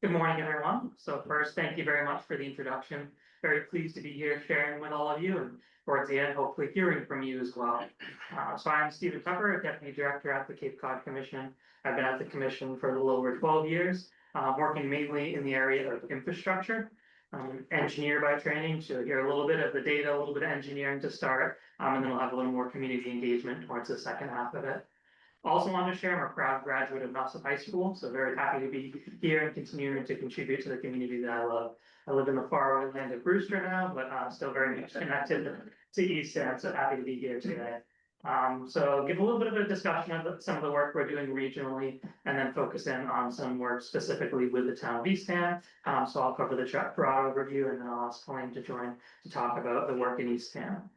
Good morning, everyone. So first, thank you very much for the introduction. Very pleased to be here sharing with all of you and towards the end, hopefully hearing from you as well. So I'm Stephen Tucker, Deputy Director at the Cape Cod Commission. I've been at the Commission for a little over 12 years, working mainly in the area of infrastructure. I'm an engineer by training, so you'll hear a little bit of the data, a little bit of engineering to start, and then we'll have a little more community engagement towards the second half of it. Also want to share, I'm a proud graduate of Nauset High School, so very happy to be here and continuing to contribute to the community that I love. I live in the faraway land of Brewster now, but still very much connected to Eastham, so happy to be here today. So give a little bit of a discussion of some of the work we're doing regionally, and then focus in on some work specifically with the town of Eastham. So I'll cover the broad overview, and then I'll ask Colleen to join to talk about the work in Eastham.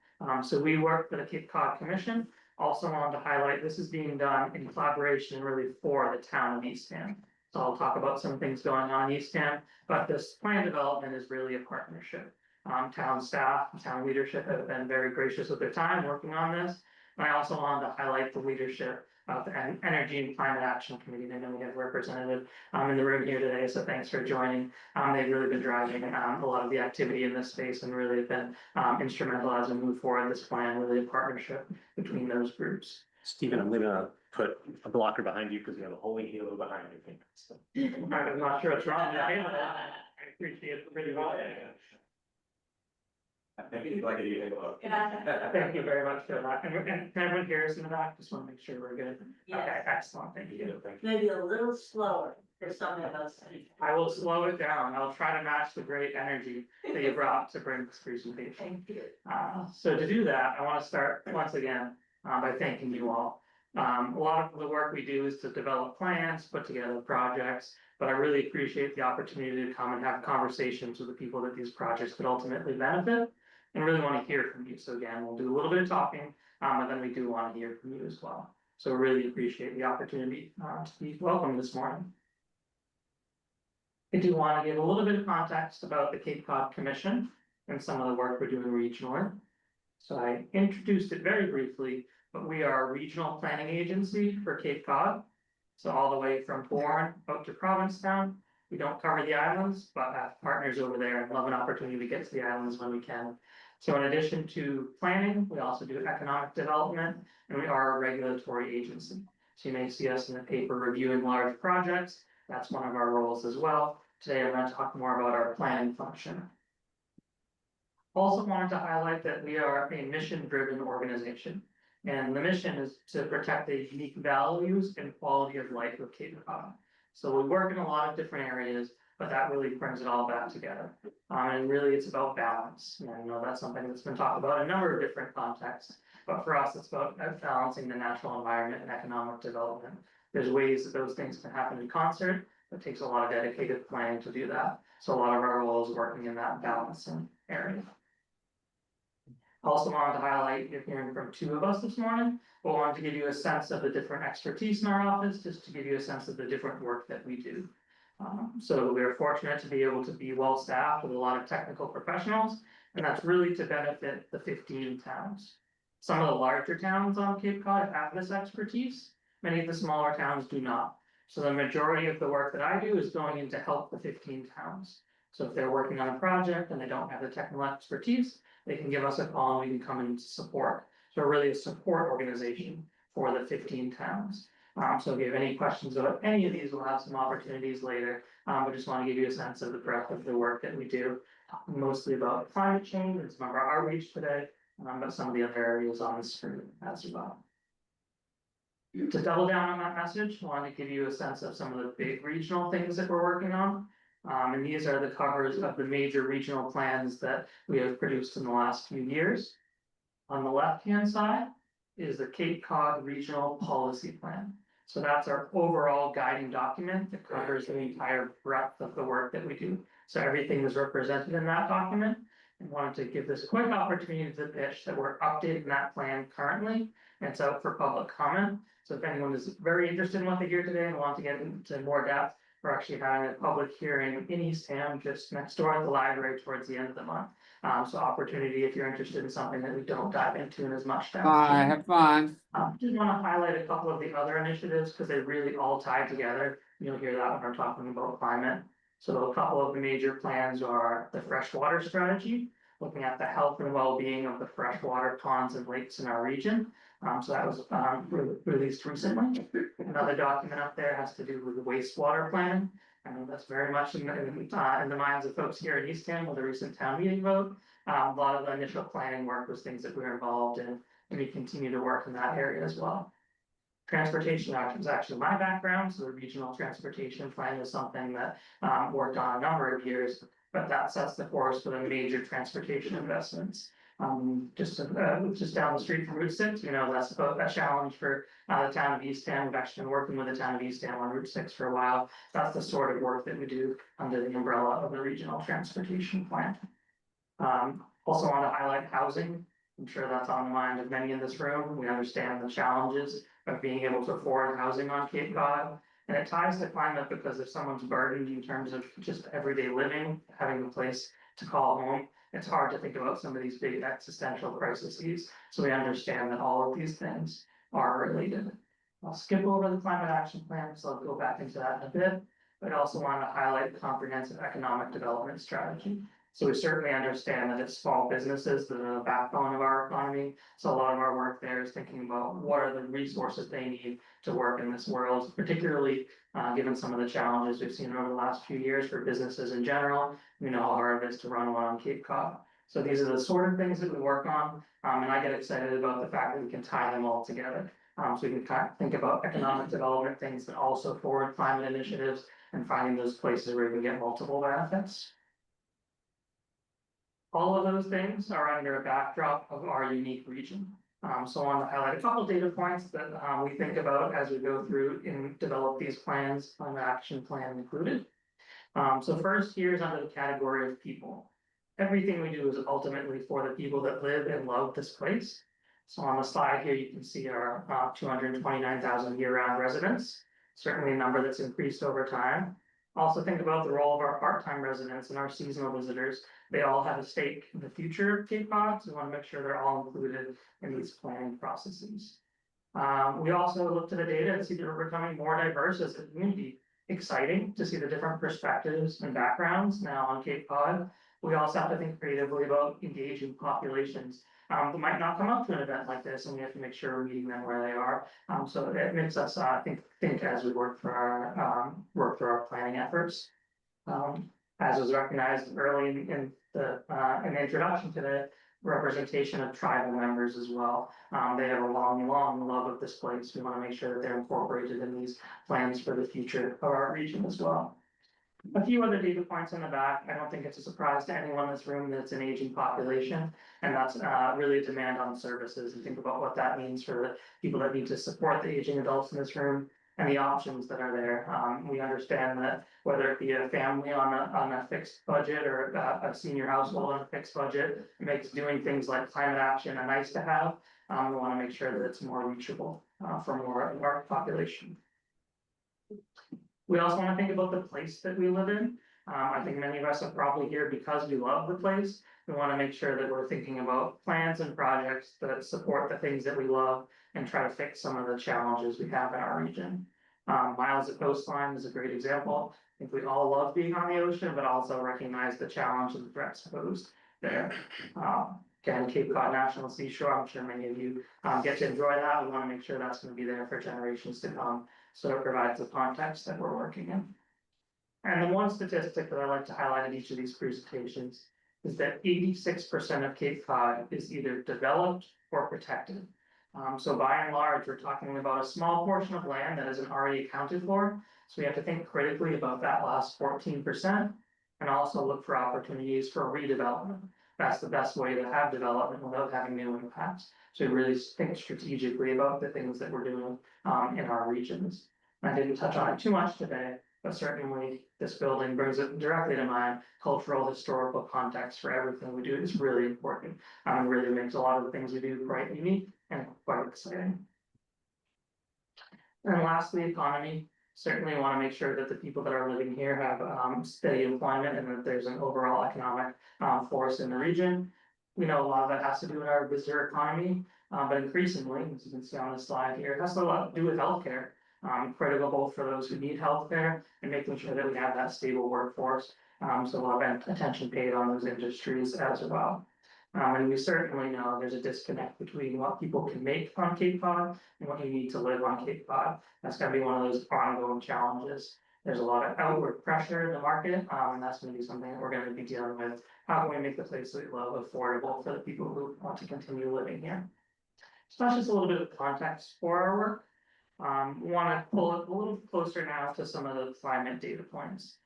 So we work for the Cape Cod Commission. Also wanted to highlight this is being done in collaboration really for the town of Eastham. So I'll talk about some things going on in Eastham, but this plan development is really a partnership. Town staff, town leadership have been very gracious with their time working on this. And I also wanted to highlight the leadership of the Energy and Climate Action Committee. I know we have a representative in the room here today, so thanks for joining. They've really been driving a lot of the activity in this space and really have been instrumental as we move forward this plan, really a partnership between those groups. Stephen, I'm gonna put a blocker behind you because you have a holy halo behind your finger. So. I'm not sure what's wrong with that. I appreciate it pretty well. Thank you very much for that. And can everyone hear us in the back? Just want to make sure we're good. Yes. Okay, excellent. Thank you. Maybe a little slower for some of us. I will slow it down. I'll try to match the great energy that you brought to bring this presentation. Thank you. So to do that, I want to start once again by thanking you all. A lot of the work we do is to develop plans, put together projects, but I really appreciate the opportunity to come and have conversations with the people that these projects could ultimately benefit. And really want to hear from you. So again, we'll do a little bit of talking, and then we do want to hear from you as well. So really appreciate the opportunity to be welcome this morning. I do want to give a little bit of context about the Cape Cod Commission and some of the work we're doing regionally. So I introduced it very briefly, but we are a regional planning agency for Cape Cod. So all the way from Bourne out to Provincetown. We don't cover the islands, but have partners over there and love an opportunity to get to the islands when we can. So in addition to planning, we also do economic development, and we are a regulatory agency. So you may see us in the paper reviewing large projects. That's one of our roles as well. Today, I'm going to talk more about our planning function. Also wanted to highlight that we are a mission-driven organization, and the mission is to protect the unique values and quality of life of Cape Cod. So we work in a lot of different areas, but that really brings it all back together. And really it's about balance. And I know that's something that's been talked about in a number of different contexts, but for us, it's about balancing the natural environment and economic development. There's ways that those things can happen in concert, but it takes a lot of dedicated planning to do that. So a lot of our role is working in that balancing area. Also wanted to highlight, you're hearing from two of us this morning, but wanted to give you a sense of the different expertise in our office, just to give you a sense of the different work that we do. So we are fortunate to be able to be well staffed with a lot of technical professionals, and that's really to benefit the 15 towns. Some of the larger towns on Cape Cod have this expertise, many of the smaller towns do not. So the majority of the work that I do is going in to help the 15 towns. So if they're working on a project and they don't have the technical expertise, they can give us a call and we can come in to support. So we're really a support organization for the 15 towns. So if you have any questions about any of these, we'll have some opportunities later. I just want to give you a sense of the breadth of the work that we do, talking mostly about climate change and some of our outreach today, but some of the other areas on the screen as well. To double down on that message, I want to give you a sense of some of the big regional things that we're working on. And these are the covers of the major regional plans that we have produced in the last few years. On the left-hand side is the Cape Cod Regional Policy Plan. So that's our overall guiding document that covers the entire breadth of the work that we do. So everything is represented in that document. And wanted to give this a quick opportunity to pitch that we're updating that plan currently. And it's out for public comment. So if anyone is very interested in what they hear today and want to get into more depth, we're actually having a public hearing in Eastham just next door at the library towards the end of the month. So opportunity if you're interested in something that we don't dive into in as much depth. Bye, have fun. Just want to highlight a couple of the other initiatives because they really all tie together. You'll hear that when we're talking about climate. So a couple of the major plans are the freshwater strategy, looking at the health and well-being of the freshwater ponds and lakes in our region. So that was released recently. Another document up there has to do with the wastewater plan. I know that's very much in the minds of folks here in Eastham with the recent town meeting vote. A lot of the initial planning work was things that we were involved in, and we continue to work in that area as well. Transportation is actually my background, so the regional transportation plan is something that worked on a number of years, but that sets the course for the major transportation investments. Just down the street from Route 6, that's a challenge for the town of Eastham. We've actually been working with the town of Eastham on Route 6 for a while. That's the sort of work that we do under the umbrella of the regional transportation plan. Also want to highlight housing. I'm sure that's on the mind of many in this room. We understand the challenges of being able to afford housing on Cape Cod. And it ties to climate because if someone's burdened in terms of just everyday living, having a place to call home, it's hard to think about some of these big existential crises. So we understand that all of these things are related. I'll skip over the climate action plan, so I'll go back into that in a bit. But I also want to highlight the comprehensive economic development strategy. So we certainly understand that it's small businesses that are the backbone of our economy. So a lot of our work there is thinking about what are the resources they need to work in this world, particularly given some of the challenges we've seen over the last few years for businesses in general. We know how hard it is to run one on Cape Cod. So these are the sort of things that we work on, and I get excited about the fact that we can tie them all together. So we can kind of think about economic development things that also forward climate initiatives and finding those places where we can get multiple benefits. All of those things are under a backdrop of our unique region. So I want to highlight a couple data points that we think about as we go through and develop these plans, climate action plan included. So first, here's under the category of people. Everything we do is ultimately for the people that live and love this place. So on the slide here, you can see our 229,000 year-round residents, certainly a number that's increased over time. Also think about the role of our part-time residents and our seasonal visitors. They all have a stake in the future of Cape Cod, so we want to make sure they're all included in these planning processes. We also look to the data and see that we're becoming more diverse as a community. Exciting to see the different perspectives and backgrounds now on Cape Cod. We also have to think creatively about engaging populations who might not come up to an event like this, and we have to make sure we're meeting them where they are. So it makes us think as we work through our planning efforts. As was recognized early in the introduction today, representation of tribal members as well. They have a long love of this place. We want to make sure that they're incorporated in these plans for the future of our region as well. A few other data points in the back. I don't think it's a surprise to anyone in this room that it's an aging population, and that's really a demand on services. And think about what that means for the people that need to support the aging adults in this room and the options that are there. We understand that whether it be a family on a fixed budget or a senior household on a fixed budget, it makes doing things like climate action a nice to have. We want to make sure that it's more reachable for more of our population. We also want to think about the place that we live in. I think many of us are probably here because we love the place. We want to make sure that we're thinking about plans and projects that support the things that we love and try to fix some of the challenges we have in our region. Miles of coastline is a great example. I think we all love being on the ocean, but also recognize the challenge and the threats posed there. Again, Cape Cod National Seashore, I'm sure many of you get to enjoy that. We want to make sure that's going to be there for generations to come. So it provides the context that we're working in. And the one statistic that I like to highlight in each of these presentations is that 86% of Cape Cod is either developed or protected. So by and large, we're talking about a small portion of land that isn't already accounted for. So we have to think critically about that last 14% and also look for opportunities for redevelopment. That's the best way to have development without having new impacts. So we really think strategically about the things that we're doing in our regions. And I didn't touch on it too much today, but certainly this building brings it directly to mind. Cultural, historical context for everything we do is really important. Really makes a lot of the things we do quite unique and quite exciting. And lastly, economy. Certainly want to make sure that the people that are living here have steady employment and that there's an overall economic force in the region. We know a lot of that has to do with our visitor economy, but increasingly, as you can see on the slide here, it has a lot to do with healthcare. critical both for those who need healthcare and making sure that we have that stable workforce. So we'll have attention paid on those industries as well. And we certainly know there's a disconnect between what people can make on Cape Cod and what you need to live on Cape Cod. That's gonna be one of those ongoing challenges. There's a lot of outward pressure in the market, and that's gonna be something that we're gonna be dealing with. How can we make the place that we love affordable for the people who want to continue living here? So that's just a little bit of context for our work. We wanna pull it a little closer now to some of the climate data points.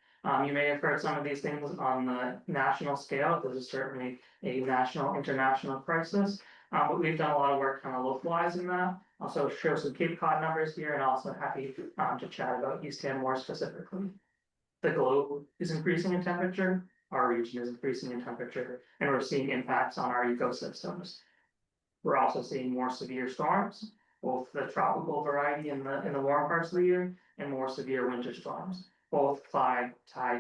You may have heard some of these things on the national scale. This is certainly a national, international crisis. But we've done a lot of work kind of localizing that. Also show some Cape Cod numbers here, and also happy to chat about Eastham more specifically. The globe is increasing in temperature, our region is increasing in temperature, and we're seeing impacts on our ecosystems. We're also seeing more severe storms, both the tropical variety in the warm parts of the year and more severe winter storms, both tied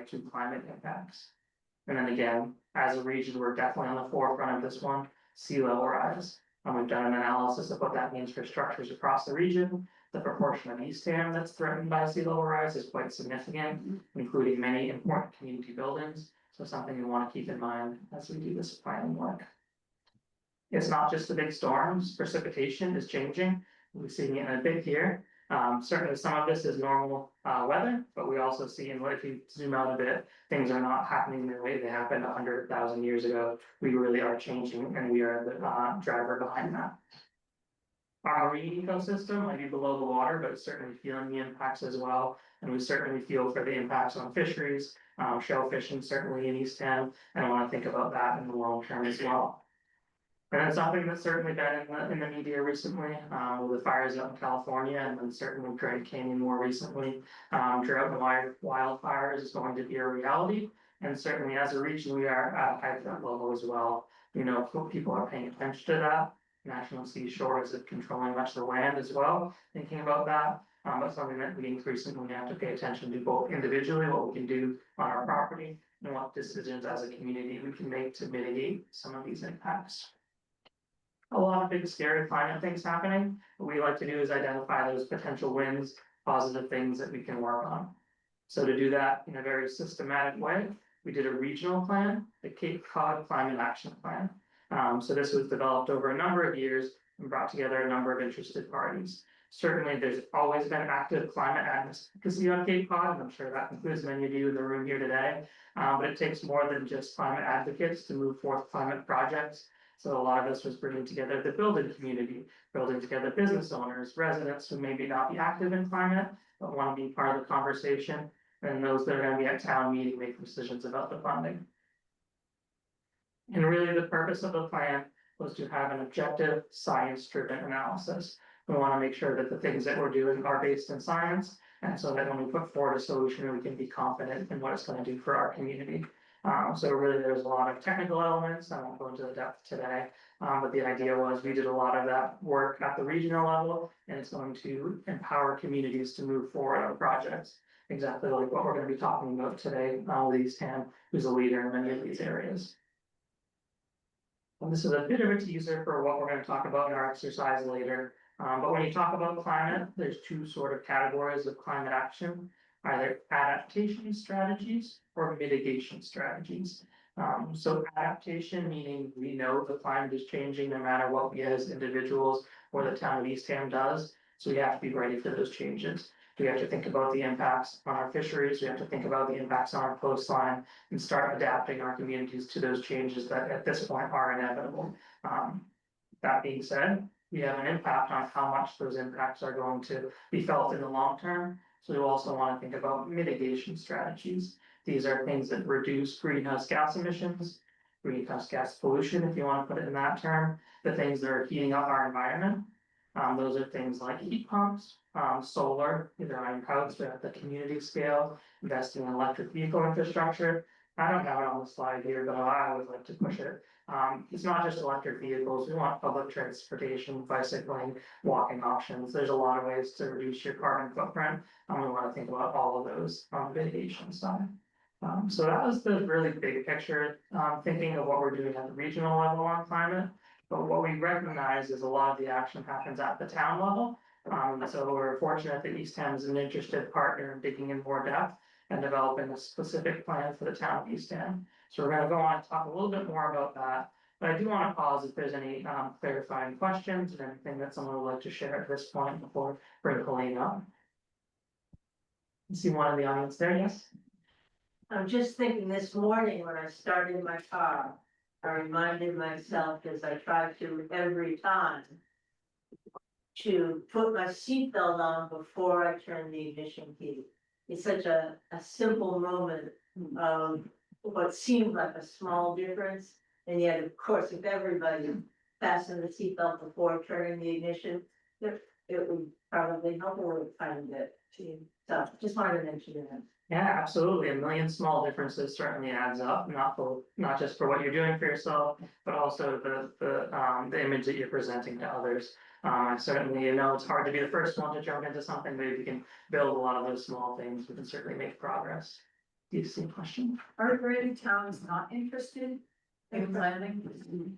to climate impacts. And then again, as a region, we're definitely on the forefront of this one, sea level rise. And we've done an analysis of what that means for structures across the region. The proportion of Eastham that's threatened by sea level rise is quite significant, including many important community buildings. So something we want to keep in mind as we do this planning work. It's not just the big storms, precipitation is changing. We're seeing it in a bit here. Certainly some of this is normal weather, but we also see, and if you zoom out a bit, things are not happening the way they happened 100,000 years ago. We really are changing, and we are the driver behind that. Our marine ecosystem might be below the water, but it's certainly feeling the impacts as well. And we certainly feel for the impacts on fisheries, shell fishing certainly in Eastham, and I want to think about that in the long term as well. And it's something that's certainly been in the media recently, with the fires out in California, and then certainly Grand Canyon more recently. Drought and wildfires is going to be a reality, and certainly as a region, we are at a high threat level as well. You know, people are paying attention to that. National seashore is controlling much of the land as well, thinking about that. But something that we increasingly have to pay attention to both individually, what we can do on our property, and what decisions as a community we can make to mitigate some of these impacts. A lot of big scary climate things happening. What we like to do is identify those potential wins, positive things that we can work on. So to do that in a very systematic way, we did a regional plan, the Cape Cod Climate Action Plan. So this was developed over a number of years and brought together a number of interested parties. Certainly, there's always been active climate advocacy on Cape Cod, and I'm sure that includes many of you in the room here today. But it takes more than just climate advocates to move forth climate projects. So a lot of this was bringing together the building community, building together business owners, residents who maybe not be active in climate, but want to be part of the conversation, and those that are going to be at town meeting making decisions about the funding. And really the purpose of the plan was to have an objective, science-driven analysis. We want to make sure that the things that we're doing are based in science, and so that when we put forward a solution, we can be confident in what it's going to do for our community. So really there's a lot of technical elements. I won't go into the depth today, but the idea was we did a lot of that work at the regional level, and it's going to empower communities to move forward on projects. Exactly like what we're going to be talking about today, with Eastham, who's a leader in many of these areas. And this is a bit of a teaser for what we're going to talk about in our exercise later. But when you talk about climate, there's two sort of categories of climate action, either adaptation strategies or mitigation strategies. So adaptation, meaning we know the climate is changing no matter what we as individuals or the town of Eastham does. So we have to be ready for those changes. We have to think about the impacts on our fisheries. We have to think about the impacts on our coastline and start adapting our communities to those changes that at this point are inevitable. That being said, we have an impact on how much those impacts are going to be felt in the long term. So we also want to think about mitigation strategies. These are things that reduce greenhouse gas emissions, greenhouse gas pollution, if you want to put it in that term, the things that are heating up our environment. Those are things like heat pumps, solar, either on your house or at the community scale, investing in electric vehicle infrastructure. I don't have it on the slide here, but I would like to push it. It's not just electric vehicles. We want public transportation, bicycling, walking options. There's a lot of ways to reduce your carbon footprint, and we want to think about all of those on the mitigation side. So that was the really big picture, thinking of what we're doing at the regional level on climate. But what we recognize is a lot of the action happens at the town level, So we're fortunate that Eastham is an interested partner in digging in more depth and developing a specific plan for the town of Eastham. So we're gonna go on and talk a little bit more about that. But I do want to pause if there's any clarifying questions or anything that someone would like to share at this point before bring Colleen up. I see one in the audience there, yes? I'm just thinking this morning when I started my car, I reminded myself, as I try to every time, to put my seatbelt on before I turn the ignition key. It's such a simple moment of what seemed like a small difference. And yet, of course, if everybody fastened the seatbelt before turning the ignition, it would probably help a little tiny bit. So just wanted to mention that. Yeah, absolutely. A million small differences certainly adds up, not just for what you're doing for yourself, but also the image that you're presenting to others. I certainly know it's hard to be the first one to jump into something, but if you can build a lot of those small things, we can certainly make progress. Do you see a question? Are there any towns not interested in planning?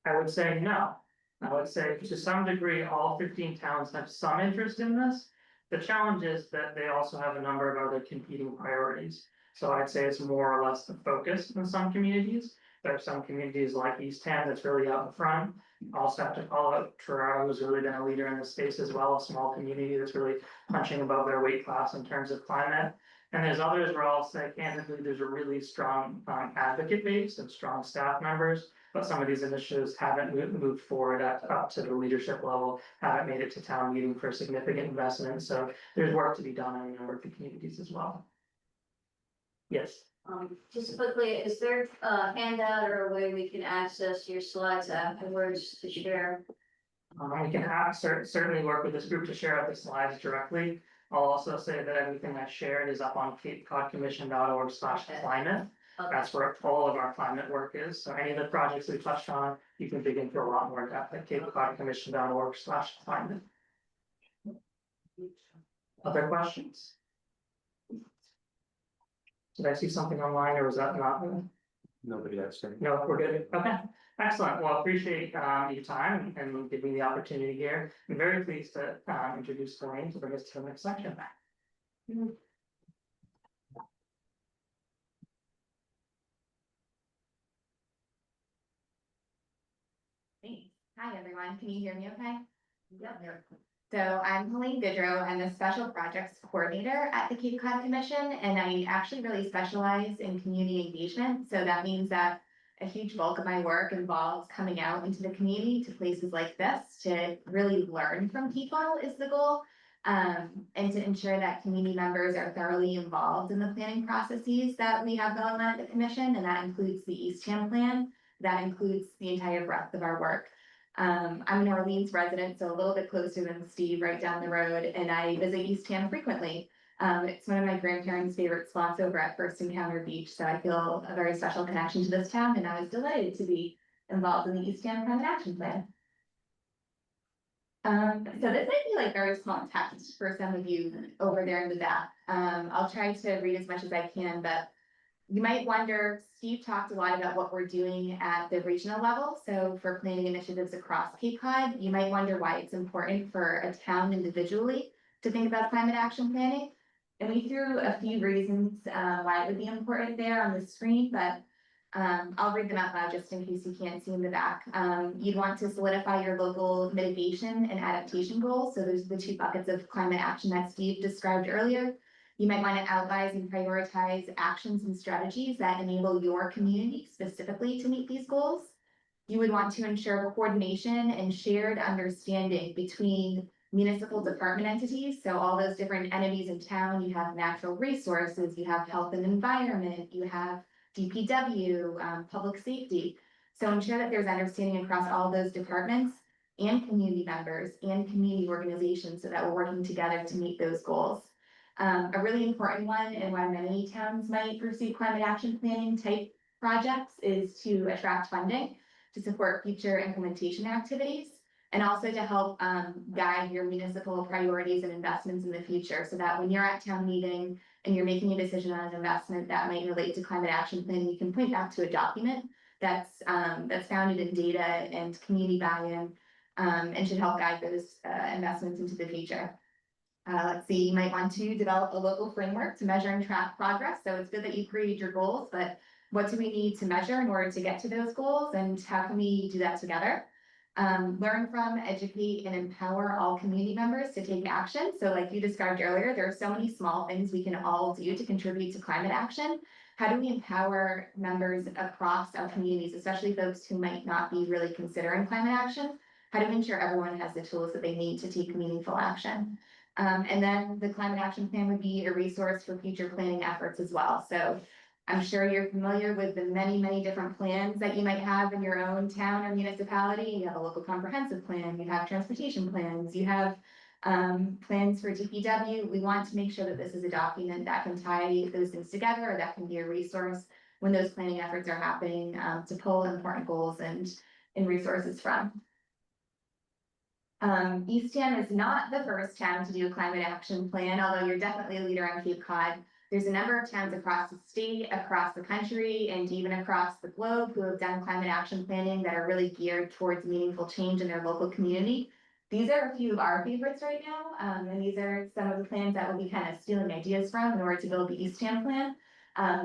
I would say no. I would say to some degree, all 15 towns have some interest in this. The challenge is that they also have a number of other competing priorities. So I'd say it's more or less the focus in some communities. There are some communities like Eastham that's really out in front. Also have to call out Truro, who's really been a leader in this space as well, a small community that's really punching above their weight class in terms of climate. And there's others where I'll say candidly, there's a really strong advocate base and strong staff members. But some of these initiatives haven't moved forward up to the leadership level, haven't made it to town meeting for significant investment, so there's work to be done in a number of the communities as well. Yes. Just quickly, is there a handout or a way we can access your slides afterwards to share? We can certainly work with this group to share out the slides directly. I'll also say that everything I shared is up on capecodcommission.org/climate. That's where all of our climate work is. So any of the projects we touched on, you can dig in for a lot more depth at capecodcommission.org/climate. Other questions? Did I see something online or was that not? Nobody has said. No, we're good. Okay, excellent. Well, appreciate your time and giving me the opportunity here. I'm very pleased to introduce Colleen to bring us to the next section. Thanks. Hi, everyone. Can you hear me okay? Yep. So I'm Helene Goodrow. I'm the Special Projects Coordinator at the Cape Cod Commission, and I actually really specialize in community engagement. So that means that a huge bulk of my work involves coming out into the community to places like this to really learn from people is the goal. And to ensure that community members are thoroughly involved in the planning processes that we have going on at the commission, and that includes the Eastham plan. That includes the entire breadth of our work. I'm an Orleans resident, so a little bit closer than Steve, right down the road, and I visit Eastham frequently. It's one of my grandparents' favorite spots over at First Encounter Beach, so I feel a very special connection to this town, and I was delighted to be involved in the Eastham Climate Action Plan. So this might be like very small text for some of you over there in the back. I'll try to read as much as I can, but you might wonder, Steve talked a lot about what we're doing at the regional level. So for planning initiatives across Cape Cod, you might wonder why it's important for a town individually to think about climate action planning. And we threw a few reasons why it would be important there on the screen, but I'll read them out loud just in case you can't see in the back. You'd want to solidify your local mitigation and adaptation goals. So there's the two buckets of climate action that Steve described earlier. You might want to outline and prioritize actions and strategies that enable your community specifically to meet these goals. You would want to ensure coordination and shared understanding between municipal department entities. So all those different entities in town, you have natural resources, you have health and environment, you have DPW, public safety. So ensure that there's understanding across all those departments and community members and community organizations so that we're working together to meet those goals. A really important one, and why many towns might pursue climate action planning type projects, is to attract funding to support future implementation activities, and also to help guide your municipal priorities and investments in the future, so that when you're at town meeting and you're making a decision on an investment that might relate to climate action planning, you can point back to a document that's founded in data and community buy-in, and should help guide those investments into the future. Let's see, you might want to develop a local framework to measure and track progress. So it's good that you created your goals, but what do we need to measure in order to get to those goals, and how can we do that together? Learn from, educate, and empower all community members to take action. So like you described earlier, there are so many small things we can all do to contribute to climate action. How do we empower members across our communities, especially folks who might not be really considering climate action? How do we ensure everyone has the tools that they need to take meaningful action? And then the climate action plan would be a resource for future planning efforts as well. So I'm sure you're familiar with the many, many different plans that you might have in your own town or municipality. You have a local comprehensive plan, you have transportation plans, you have plans for DPW. We want to make sure that this is a document that can tie those things together, or that can be a resource when those planning efforts are happening, to pull important goals and resources from. Eastham is not the first town to do a climate action plan, although you're definitely a leader on Cape Cod. There's a number of towns across the state, across the country, and even across the globe who have done climate action planning that are really geared towards meaningful change in their local community. These are a few of our favorites right now, and these are some of the plans that we'll be kind of stealing ideas from in order to build the Eastham plan.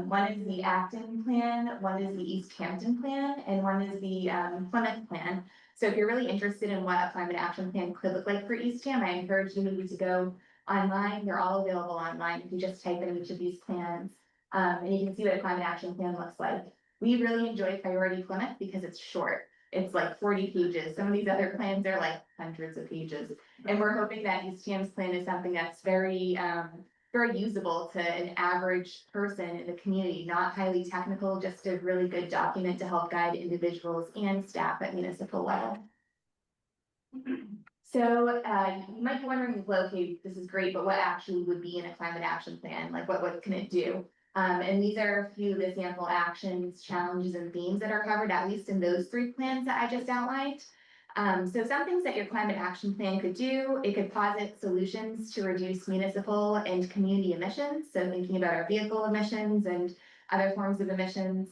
One is the Acton plan, one is the East Hampton plan, and one is the Plymouth plan. So if you're really interested in what a climate action plan could look like for Eastham, I encourage you maybe to go online. They're all available online if you just type in each of these plans, and you can see what a climate action plan looks like. We really enjoy Priority Plymouth because it's short. It's like 40 pages. Some of these other plans are like hundreds of pages. And we're hoping that Eastham's plan is something that's very usable to an average person in the community, not highly technical, just a really good document to help guide individuals and staff at municipal level. So you might be wondering, well, okay, this is great, but what actually would be in a climate action plan? Like what can it do? And these are a few of the sample actions, challenges, and themes that are covered, at least in those 3 plans that I just outlined. So some things that your climate action plan could do, it could posit solutions to reduce municipal and community emissions. So thinking about our vehicle emissions and other forms of emissions.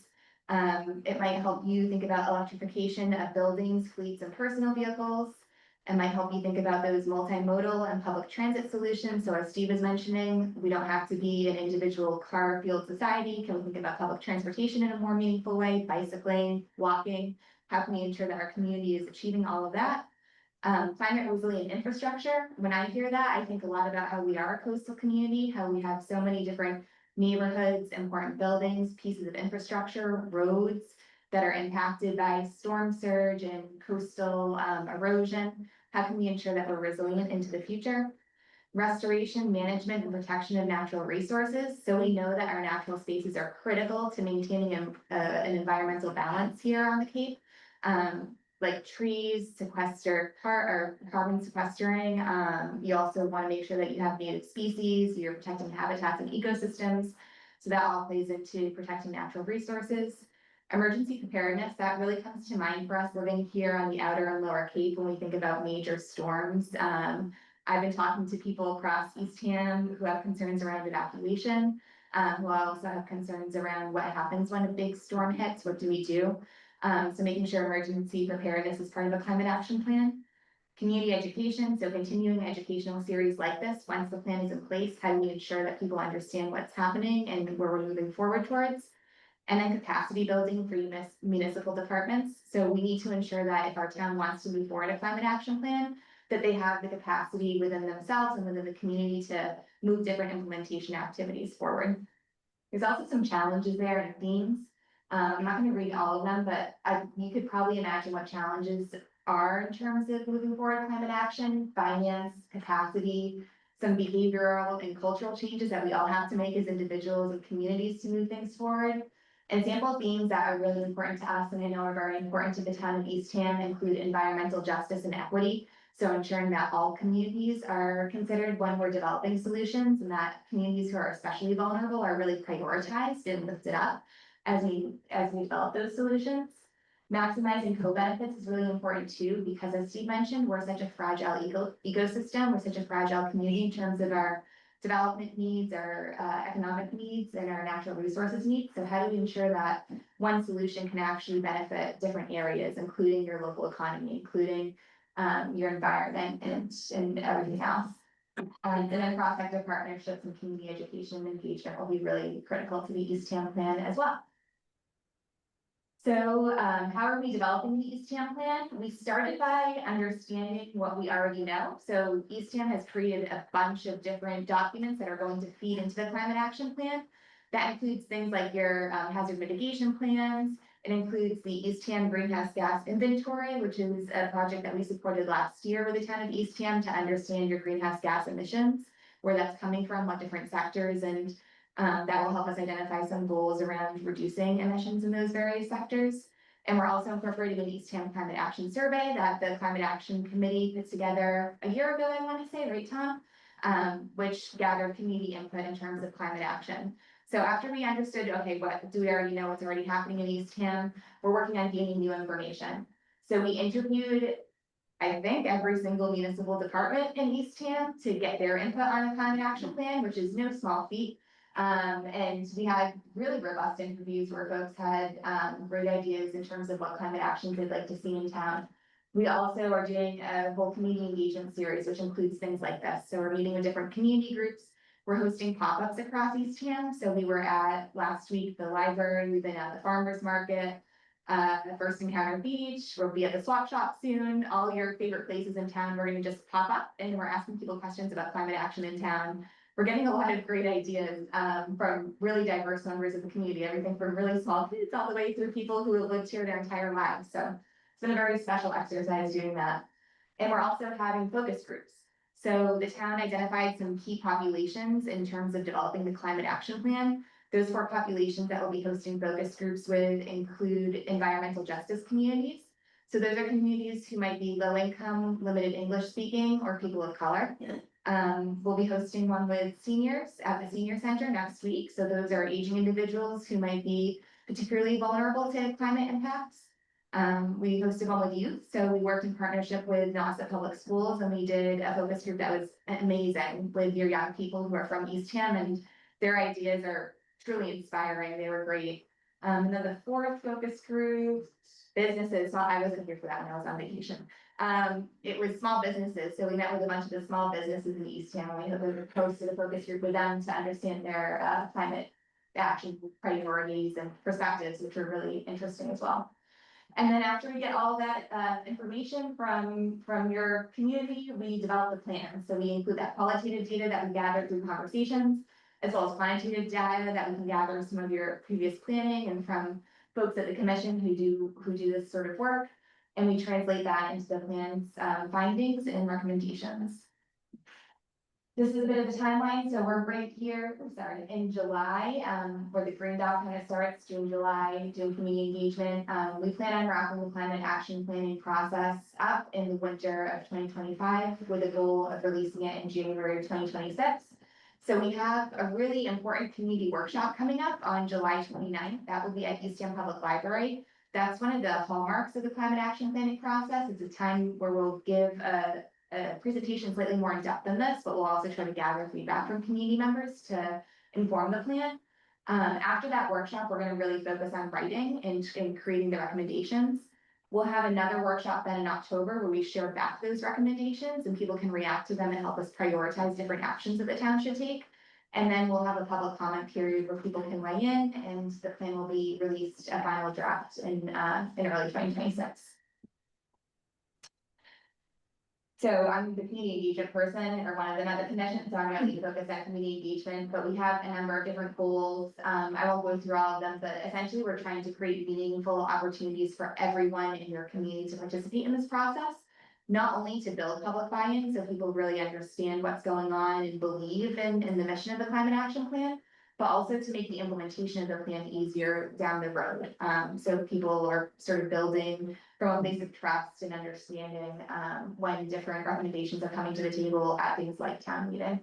It might help you think about electrification of buildings, fleets, and personal vehicles. It might help you think about those multimodal and public transit solutions. So as Steve was mentioning, we don't have to be an individual car fueled society. Can we think about public transportation in a more meaningful way, bicycling, walking? How can we ensure that our community is achieving all of that? Climate resilient infrastructure. When I hear that, I think a lot about how we are a coastal community, how we have so many different neighborhoods, important buildings, pieces of infrastructure, roads that are impacted by storm surge and coastal erosion. How can we ensure that we're resilient into the future? Restoration, management, and protection of natural resources. So we know that our natural spaces are critical to maintaining an environmental balance here on the Cape. Like trees, carbon sequestering. You also want to make sure that you have native species, you're protecting habitats and ecosystems. So that all plays into protecting natural resources. Emergency preparedness, that really comes to mind for us living here on the outer and lower Cape when we think about major storms. I've been talking to people across Eastham who have concerns around evacuation, who also have concerns around what happens when a big storm hits, what do we do? So making sure emergency preparedness is part of a climate action plan. Community education, so continuing educational series like this, once the plan is in place, how do we ensure that people understand what's happening and where we're moving forward towards? And then capacity building for municipal departments. So we need to ensure that if our town wants to move forward a climate action plan, that they have the capacity within themselves and within the community to move different implementation activities forward. There's also some challenges there and themes. I'm not going to read all of them, but you could probably imagine what challenges are in terms of moving forward climate action, finance, capacity, some behavioral and cultural changes that we all have to make as individuals and communities to move things forward. And sample themes that are really important to us and I know are very important to the town of Eastham include environmental justice and equity. So ensuring that all communities are considered when we're developing solutions and that communities who are especially vulnerable are really prioritized and lifted up as we develop those solutions. Maximizing co-benefits is really important too, because as Steve mentioned, we're such a fragile ecosystem, we're such a fragile community in terms of our development needs, our economic needs, and our natural resources needs. So how do we ensure that one solution can actually benefit different areas, including your local economy, including your environment and everything else. And then cross-sector partnerships and community education and engagement will be really critical to the Eastham plan as well. So, how are we developing the Eastham plan? We started by understanding what we already know. So Eastham has created a bunch of different documents that are going to feed into the climate action plan. That includes things like your hazard mitigation plans. It includes the Eastham greenhouse gas inventory, which is a project that we supported last year with the town of Eastham to understand your greenhouse gas emissions, where that's coming from, what different sectors, and that will help us identify some goals around reducing emissions in those various sectors. And we're also incorporating an Eastham Climate Action Survey that the Climate Action Committee put together a year ago, I want to say, right, Tom? Which gathered community input in terms of climate action. So after we understood, okay, what do we already know, what's already happening in Eastham, we're working on gaining new information. So we interviewed, I think, every single municipal department in Eastham to get their input on the climate action plan, which is no small feat. And we had really robust interviews where folks had great ideas in terms of what climate actions they'd like to see in town. We also are doing a whole community engagement series, which includes things like this. So we're meeting with different community groups. We're hosting pop-ups across Eastham. So we were at last week, the library, we've been at the farmer's market, First Encounter Beach, we'll be at the swap shop soon, all your favorite places in town. We're gonna just pop up and we're asking people questions about climate action in town. We're getting a lot of great ideas from really diverse members of the community, everything from really small kids all the way through people who have lived here their entire lives. So it's been a very special exercise doing that. And we're also having focus groups. So the town identified some key populations in terms of developing the climate action plan. Those 4 populations that we'll be hosting focus groups with include environmental justice communities. So those are communities who might be low income, limited English speaking, or people of color. We'll be hosting one with seniors at the senior center next week. So those are aging individuals who might be particularly vulnerable to climate impacts. We hosted one with youth, so we worked in partnership with Nauset Public Schools, and we did a focus group that was amazing with your young people who are from Eastham, and their ideas are truly inspiring. They were great. And then the 4th focus group, businesses. So I wasn't here for that when I was on vacation. It was small businesses, so we met with a bunch of the small businesses in Eastham. We hosted a focus group with them to understand their climate action priorities and perspectives, which were really interesting as well. And then after we get all that information from your community, we develop the plan. So we include that qualitative data that we gathered through conversations, as well as quantitative data that we can gather from some of your previous planning and from folks at the commission who do this sort of work. And we translate that into the plan's findings and recommendations. This is a bit of the timeline, so we're right here, in July, where the green dot kind of starts, June, July, doing community engagement. We plan on wrapping the climate action planning process up in the winter of 2025 with a goal of releasing it in January of 2026. So we have a really important community workshop coming up on July 29th. That will be at Eastham Public Library. That's one of the hallmarks of the climate action planning process. It's a time where we'll give a presentation slightly more in depth than this, but we'll also try to gather feedback from community members to inform the plan. After that workshop, we're going to really focus on writing and creating the recommendations. We'll have another workshop then in October where we share back those recommendations and people can react to them and help us prioritize different actions that the town should take. And then we'll have a public comment period where people can weigh in and the plan will be released a final draft in early 2026. So I'm the community engagement person or one of them at the commission, so I'm going to focus on community engagement, but we have a number of different goals. I won't go through all of them, but essentially we're trying to create meaningful opportunities for everyone in your community to participate in this process. Not only to build public buy-in, so people really understand what's going on and believe in the mission of the climate action plan, but also to make the implementation of the plan easier down the road. So people are sort of building from a place of trust and understanding when different recommendations are coming to the table at things like town meeting.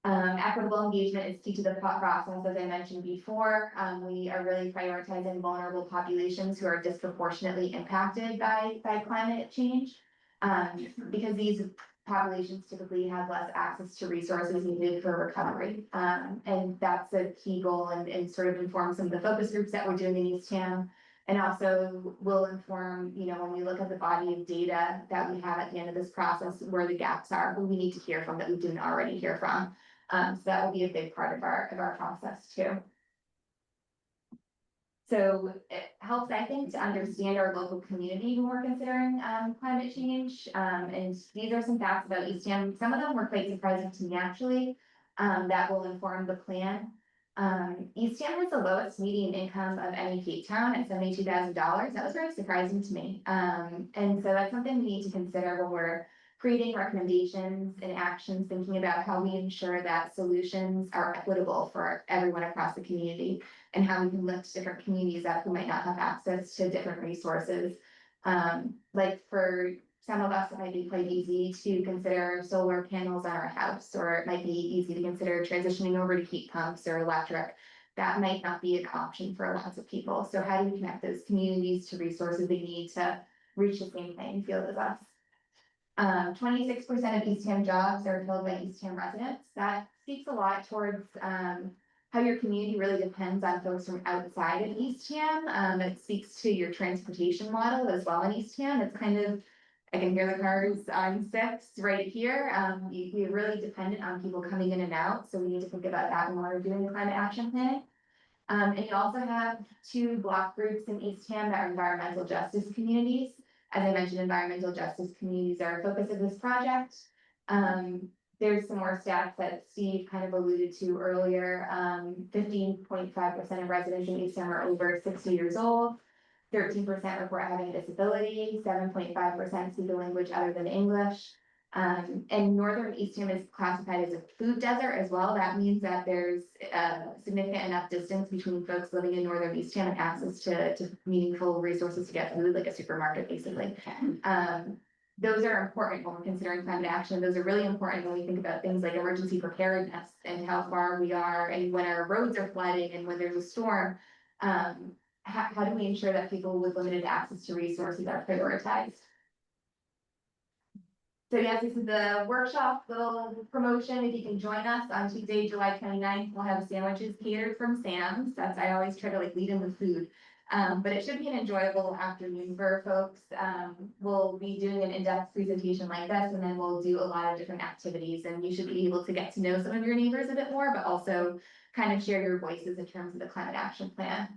Equitable engagement is key to the process, as I mentioned before. We are really prioritizing vulnerable populations who are disproportionately impacted by climate change. Because these populations typically have less access to resources needed for recovery. And that's a key goal and sort of informs some of the focus groups that we're doing in Eastham. And also will inform, you know, when we look at the body of data that we have at the end of this process, where the gaps are, who we need to hear from that we didn't already hear from. So that will be a big part of our process too. So it helps, I think, to understand our local community when we're considering climate change. And these are some facts about Eastham. Some of them were quite surprising to me, actually, that will inform the plan. Eastham has the lowest median income of any Cape town at $72,000. That was very surprising to me. And so that's something we need to consider when we're creating recommendations and actions, thinking about how we ensure that solutions are equitable for everyone across the community, and how we can lift different communities up who might not have access to different resources. Like for some of us, it might be quite easy to consider solar panels on our house, or it might be easy to consider transitioning over to heat pumps or electric. That might not be an option for lots of people. So how do we connect those communities to resources they need to reach the same playing field as us? 26% of Eastham jobs are filled by Eastham residents. That speaks a lot towards how your community really depends on folks from outside of Eastham. It speaks to your transportation model as well in Eastham. It's kind of, I can hear the cars on 6 right here. We're really dependent on people coming in and out, so we need to think about that when we're doing climate action planning. And you also have 2 block groups in Eastham that are environmental justice communities. As I mentioned, environmental justice communities are a focus of this project. There's some more stats that Steve kind of alluded to earlier. 15.5% of residents in Eastham are over 60 years old. 13% report having a disability. 7.5% speak a language other than English. And northern Eastham is classified as a food desert as well. That means that there's significant enough distance between folks living in northern Eastham and access to meaningful resources to get food, like a supermarket, basically. Those are important when we're considering climate action. Those are really important when we think about things like emergency preparedness and how far we are, and when our roads are flooding and when there's a storm. How do we ensure that people with limited access to resources are prioritized? So yes, this is the workshop little promotion. If you can join us on Tuesday, July 29th, we'll have sandwiches catered from Sam's. That's, I always try to like lead in with food. But it should be an enjoyable afternoon for folks. We'll be doing an in-depth presentation like this, and then we'll do a lot of different activities, and you should be able to get to know some of your neighbors a bit more, but also kind of share your voices in terms of the climate action plan.